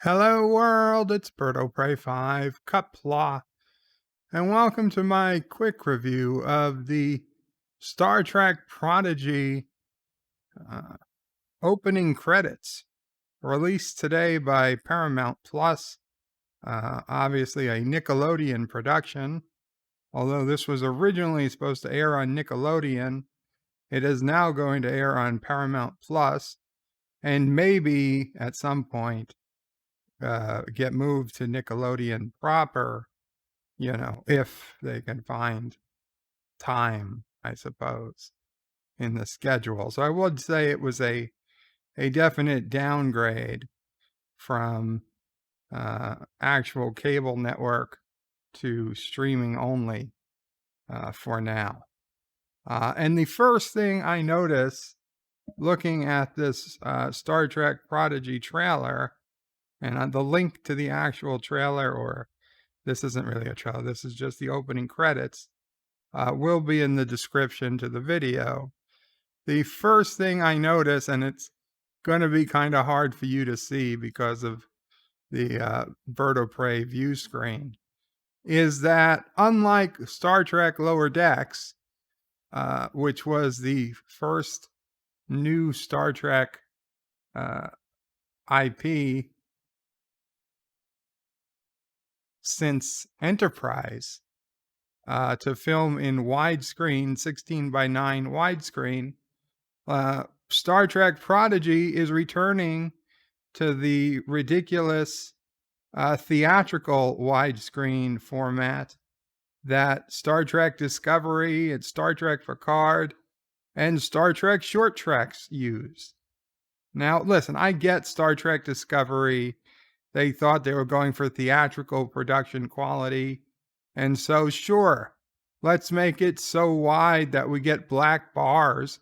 Hello world, it's BirdOPrey5, Qapla, and welcome to my quick review of the Star Trek Prodigy uh, opening credits, released today by Paramount Plus, obviously a Nickelodeon production. Although this was originally supposed to air on Nickelodeon, it is now going to air on Paramount Plus, and maybe at some point get moved to Nickelodeon proper, if they can find time, I suppose, in the schedule. So I would say it was a definite downgrade from actual cable network to streaming only for now. And the first thing I notice looking at this Star Trek Prodigy trailer, and the link to the actual trailer, or this isn't really a trailer, this is just the opening credits, will be in the description to the video. The first thing I notice, and it's going to be kind of hard for you to see because of the BirdOPrey view screen, is that unlike Star Trek Lower Decks, which was the first new Star Trek IP since Enterprise, to film in widescreen, 16:9 widescreen, Star Trek Prodigy is returning to the ridiculous theatrical widescreen format that Star Trek Discovery and Star Trek Picard and Star Trek Short Treks use. Now, listen, I get Star Trek Discovery. They thought they were going for theatrical production quality. And so, sure, let's make it so wide that we get black bars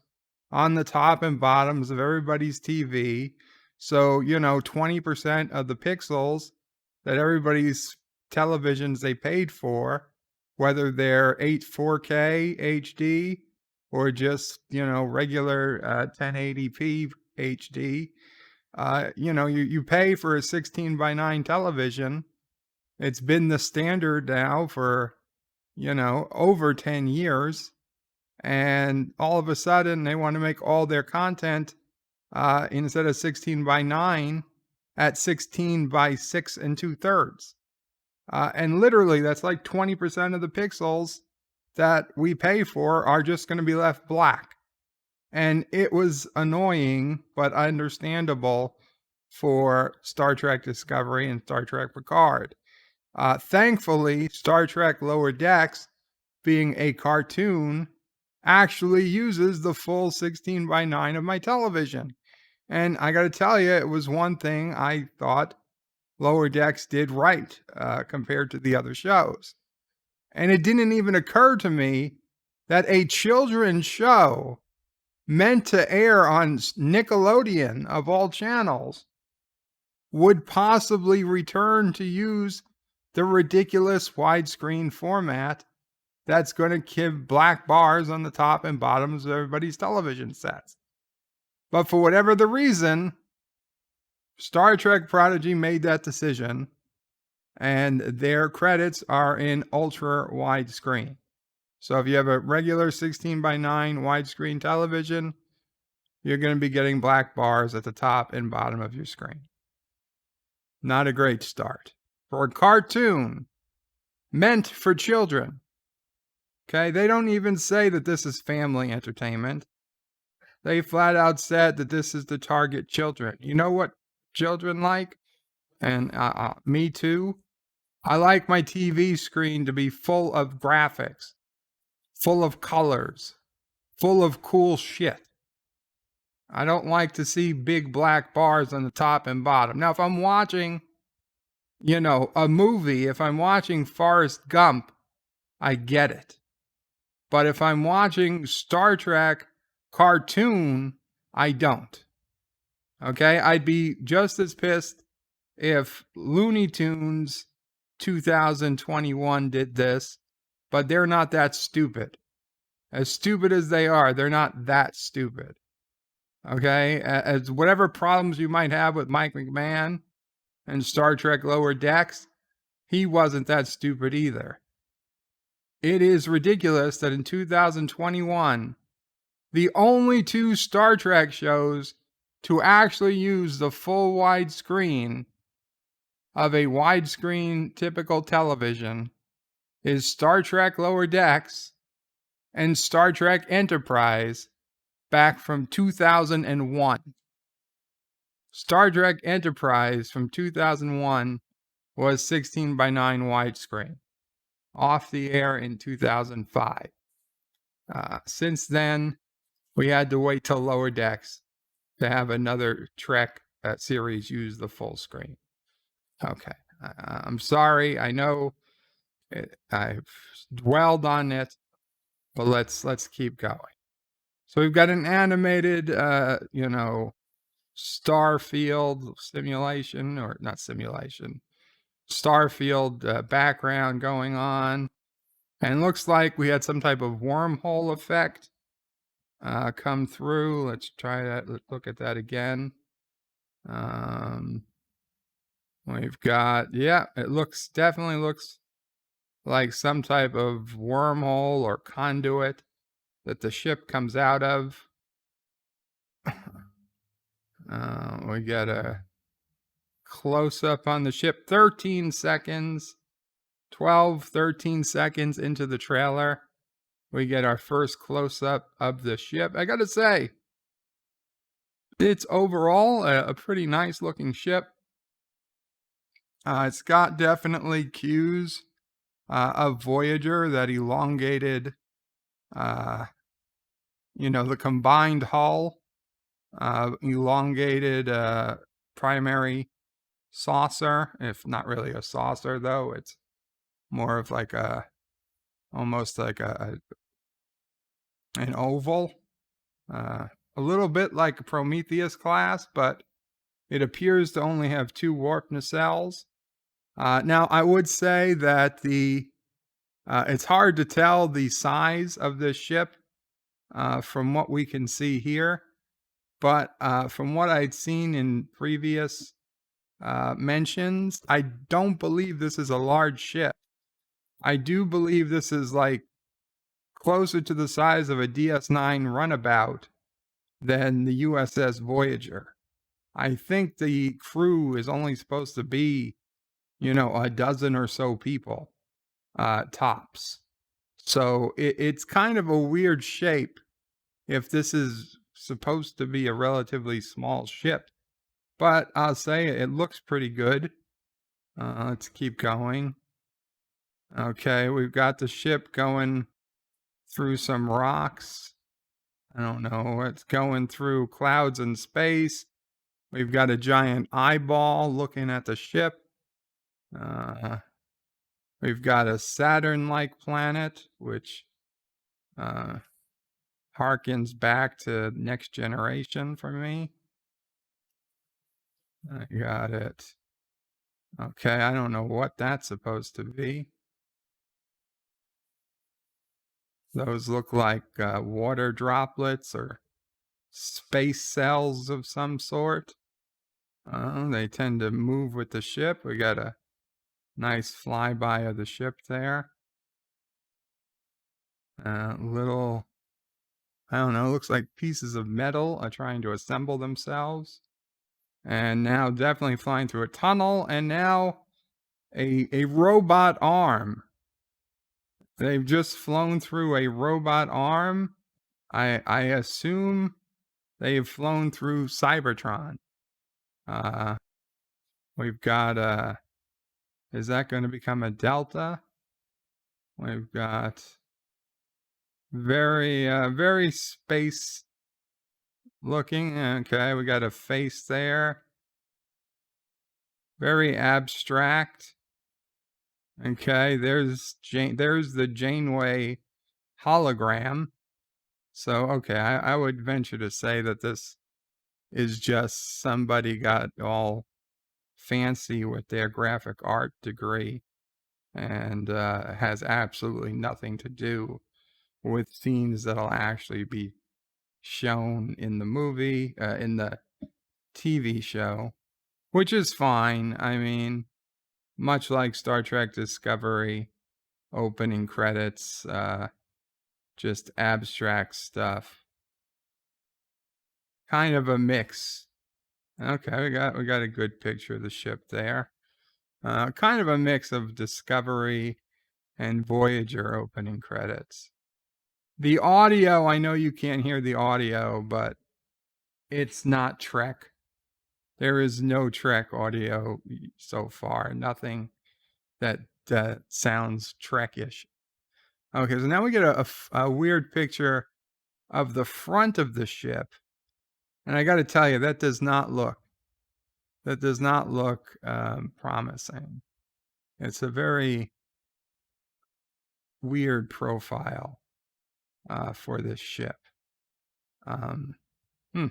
on the top and bottoms of everybody's TV. So, 20% of the pixels that everybody's televisions they paid for, whether they're 4K HD or just, regular 1080p HD, you pay for a 16:9 television. It's been the standard now for, over 10 years. And all of a sudden, they want to make all their content instead of 16:9 at 16:6 2/3. And literally, that's like 20% of the pixels that we pay for are just going to be left black. And it was annoying, but understandable for Star Trek Discovery and Star Trek Picard. Thankfully, Star Trek Lower Decks, being a cartoon, actually uses the full 16:9 of my television. And I got to tell you, it was one thing I thought Lower Decks did right compared to the other shows. And it didn't even occur to me that a children's show meant to air on Nickelodeon, of all channels, would possibly return to use the ridiculous widescreen format that's going to give black bars on the top and bottoms of everybody's television sets. But for whatever the reason, Star Trek Prodigy made that decision, and their credits are in ultra widescreen. So if you have a regular 16:9 widescreen television, you're going to be getting black bars at the top and bottom of your screen. Not a great start for a cartoon meant for children. Okay, they don't even say that this is family entertainment. They flat out said that this is to target children. You know what children like? And me too. I like my TV screen to be full of graphics, full of colors, full of cool shit. I don't like to see big black bars on the top and bottom. Now, if I'm watching, a movie, if I'm watching Forrest Gump, I get it. But if I'm watching Star Trek cartoon, I don't. Okay? I'd be just as pissed if Looney Tunes 2021 did this, but they're not that stupid. As stupid as they are, they're not that stupid. Okay? As whatever problems you might have with Mike McMahon and Star Trek Lower Decks, he wasn't that stupid either. It is ridiculous that in 2021, the only two Star Trek shows to actually use the full widescreen of a widescreen typical television is Star Trek Lower Decks and Star Trek Enterprise back from 2001. Star Trek Enterprise from 2001 was 16:9 widescreen, off the air in 2005. Since then, we had to wait till Lower Decks to have another Trek series use the full screen. Okay, I'm sorry. I know I've dwelled on it, but let's keep going. So we've got an animated, Starfield simulation, or not simulation, Starfield background going on. And it looks like we had some type of wormhole effect come through. Let's try that. Let's look at that again. We've got, it definitely looks like some type of wormhole or conduit that the ship comes out of. We got a close up on the ship, 13 seconds, 13 seconds into the trailer. We get our first close up of the ship. I gotta say, it's overall a pretty nice looking ship. It's got definitely cues of Voyager, that elongated, the combined hull, elongated primary saucer, if not really a saucer though. It's more of like almost like an oval, a little bit like a Prometheus class, but it appears to only have 2 warp nacelles. Now, I would say that it's hard to tell the size of this ship from what we can see here, but from what I'd seen in previous mentions, I don't believe this is a large ship. I do believe this is like closer to the size of a DS9 runabout than the USS Voyager. I think the crew is only supposed to be, a dozen or so people, tops. So it's kind of a weird shape if this is supposed to be a relatively small ship. But I'll say it looks pretty good. Let's keep going. Okay, we've got the ship going through some rocks. I don't know, it's going through clouds and space. We've got a giant eyeball looking at the ship. We've got a Saturn-like planet, which harkens back to Next Generation for me. I got it. Okay, I don't know what that's supposed to be. Those look like water droplets or space cells of some sort. They tend to move with the ship. We got a nice flyby of the ship there. Little, I don't know, looks like pieces of metal are trying to assemble themselves. And now definitely flying through a tunnel, and now a robot arm. They've just flown through a robot arm. I assume they've flown through Cybertron. We've got is that going to become a Delta? We've got very space looking. Okay, we got a face there. Very abstract. Okay, there's the Janeway hologram. So, okay, I would venture to say that this is just somebody got all fancy with their graphic art degree and has absolutely nothing to do with scenes that'll actually be shown in the movie, in the TV show. which is fine. I mean, much like Star Trek Discovery, opening credits, just abstract stuff. Kind of a mix. Okay, we got a good picture of the ship there. Kind of a mix of Discovery and Voyager opening credits. The audio, I know you can't hear the audio, but it's not Trek. There is no Trek audio so far. Nothing that sounds Trekish. Okay, so now we get a weird picture of the front of the ship, and I got to tell you that does not look promising. It's a very weird profile for this ship. Um, hmm.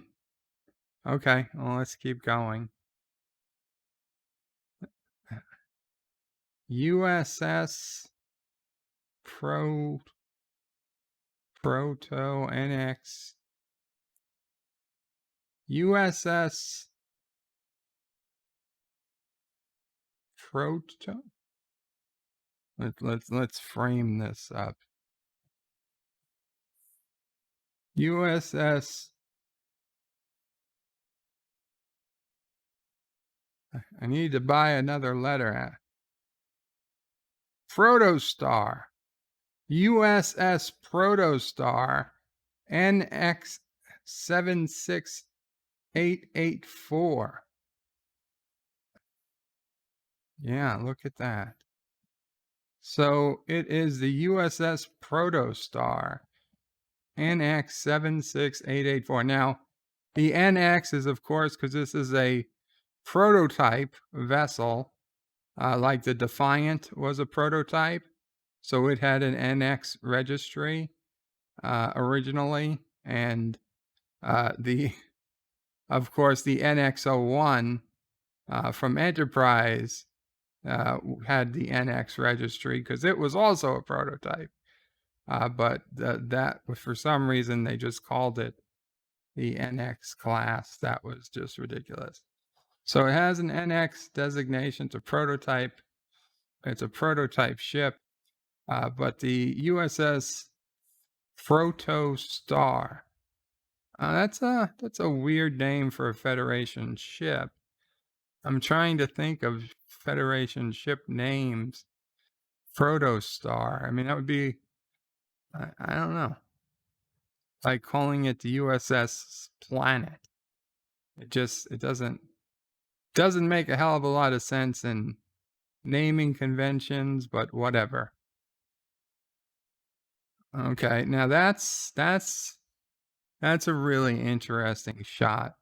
Okay, well, let's keep going. USS Proto NX USS Proto. Let's frame this up. USS. I need to buy another letter. Protostar. USS Protostar NX 76884. Yeah, look at that. So it is the USS Protostar NX 76884. Now, the NX is, of course, because this is a prototype vessel, like the Defiant was a prototype. So it had an NX registry originally. And of course, the NX-01 from Enterprise had the NX registry because it was also a prototype. But that for some reason they just called it the NX class. That was just ridiculous. So it has an NX designation. It's a prototype. It's a prototype ship. But the USS Protostar. That's a weird name for a Federation ship. I'm trying to think of Federation ship names. Protostar. I mean, that would be, I don't know, like calling it the USS Planet. It doesn't make a hell of a lot of sense in naming conventions, but whatever. Okay, now that's a really interesting shot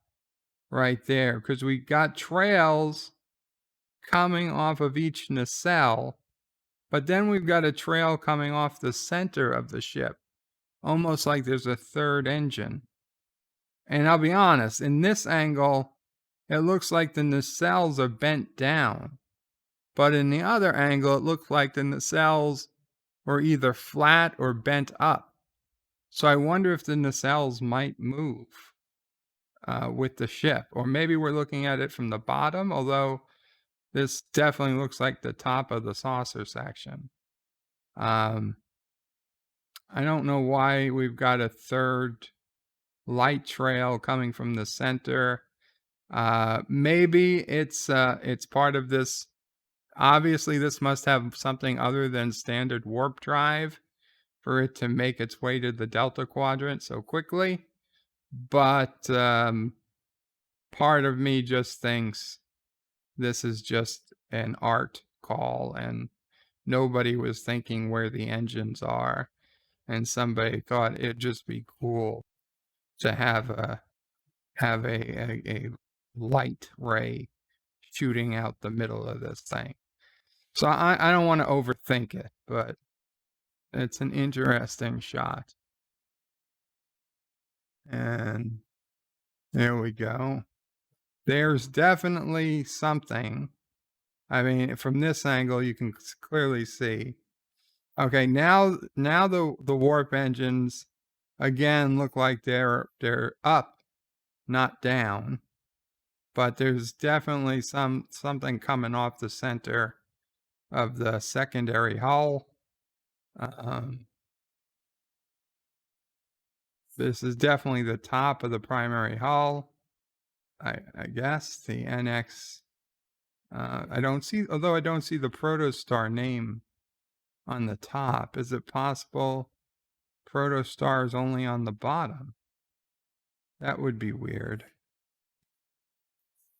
right there because we got trails coming off of each nacelle, but then we've got a trail coming off the center of the ship, almost like there's a third engine. And I'll be honest, in this angle, it looks like the nacelles are bent down, but in the other angle, it looks like the nacelles were either flat or bent up. So I wonder if the nacelles might move with the ship, or maybe we're looking at it from the bottom, although this definitely looks like the top of the saucer section. I don't know why we've got a third light trail coming from the center. Maybe it's part of this. Obviously, this must have something other than standard warp drive for it to make its way to the Delta Quadrant so quickly. But part of me just thinks this is just an art call and nobody was thinking where the engines are. And somebody thought it'd just be cool to have a light ray shooting out the middle of this thing. So I don't want to overthink it, but it's an interesting shot. And there we go. There's definitely something. I mean, from this angle, you can clearly see. Okay, now the warp engines again look like they're up, not down. but there's definitely something coming off the center of the secondary hull. Um, this is definitely the top of the primary hull. I guess the NX. I don't see, although I don't see the Protostar name on the top. Is it possible Protostar is only on the bottom? That would be weird,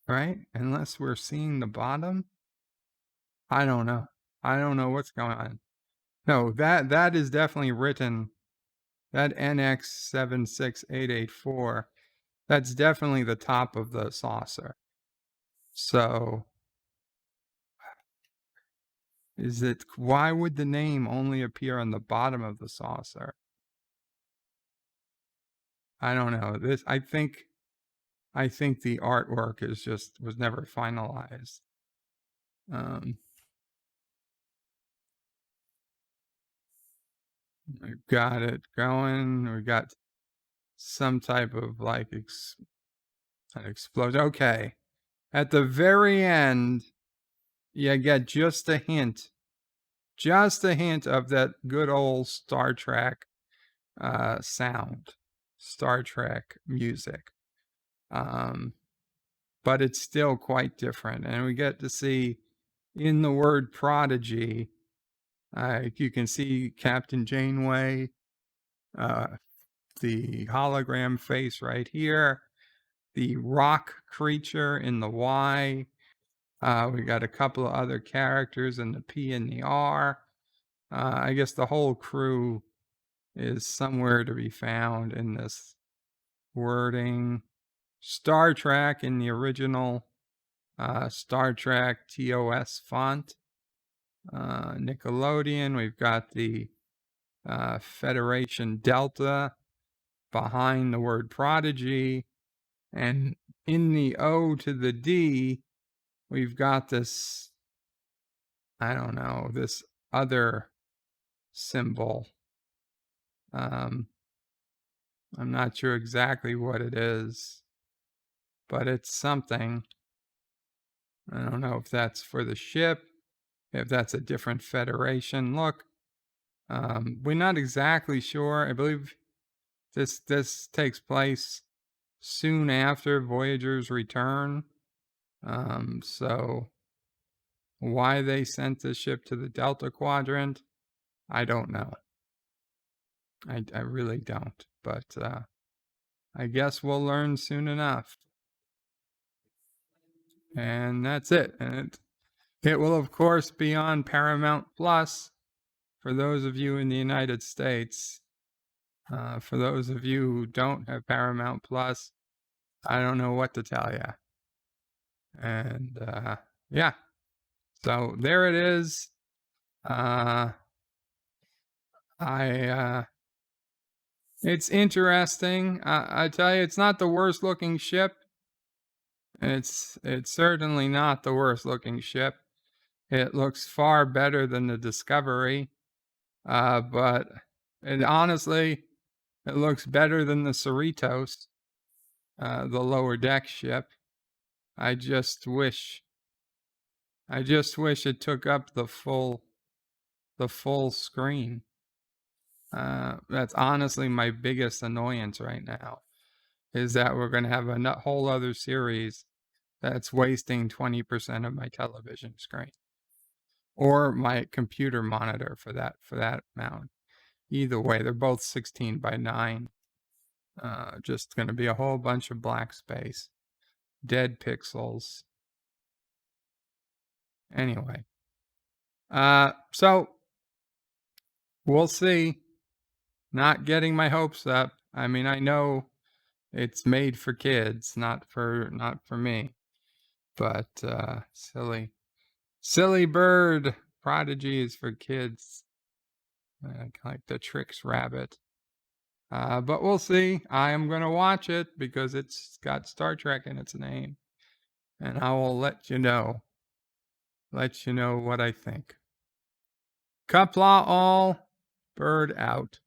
right? Unless we're seeing the bottom. I don't know. I don't know what's going on. No, that is definitely written. That NX76884. That's definitely the top of the saucer. So is it, why would the name only appear on the bottom of the saucer? I don't know. I think the artwork was never finalized. We've got it going. We got some type of like an explosion. Okay. At the very end, you get just a hint of that good old Star Trek sound, Star Trek music. But it's still quite different. And we get to see in the word prodigy, you can see Captain Janeway, the hologram face right here, the rock creature in the Y. We got a couple of other characters in the P and the R. I guess the whole crew is somewhere to be found in this wording. Star Trek in the original Star Trek TOS font. Nickelodeon, we've got the Federation Delta behind the word prodigy. And in the O to the D, we've got this, I don't know, this other symbol. I'm not sure exactly what it is, but it's something. I don't know if that's for the ship, if that's a different federation. Look, we're not exactly sure. I believe this takes place soon after Voyager's return. So why they sent the ship to the Delta Quadrant, I don't know. I really don't. But I guess we'll learn soon enough. And that's it. And it will, of course, be on Paramount Plus for those of you in the United States. For those of you who don't have Paramount Plus, I don't know what to tell you. And yeah, so there it is. It's interesting. I tell you, it's not the worst looking ship. It's certainly not the worst looking ship. It looks far better than the Discovery. But honestly, it looks better than the Cerritos, the lower deck ship. I just wish it took up the full screen. That's honestly my biggest annoyance right now, is that we're going to have a whole other series that's wasting 20% of my television screen or my computer monitor for that amount. Either way, they're both 16:9. Just going to be a whole bunch of black space, dead pixels. Anyway, so we'll see. Not getting my hopes up. I mean, I know it's made for kids, not for me. But silly bird prodigy is for kids, like the Tricks rabbit. But we'll see. I am going to watch it because it's got Star Trek in its name, and I will let you know what I think. Qapla all, bird out.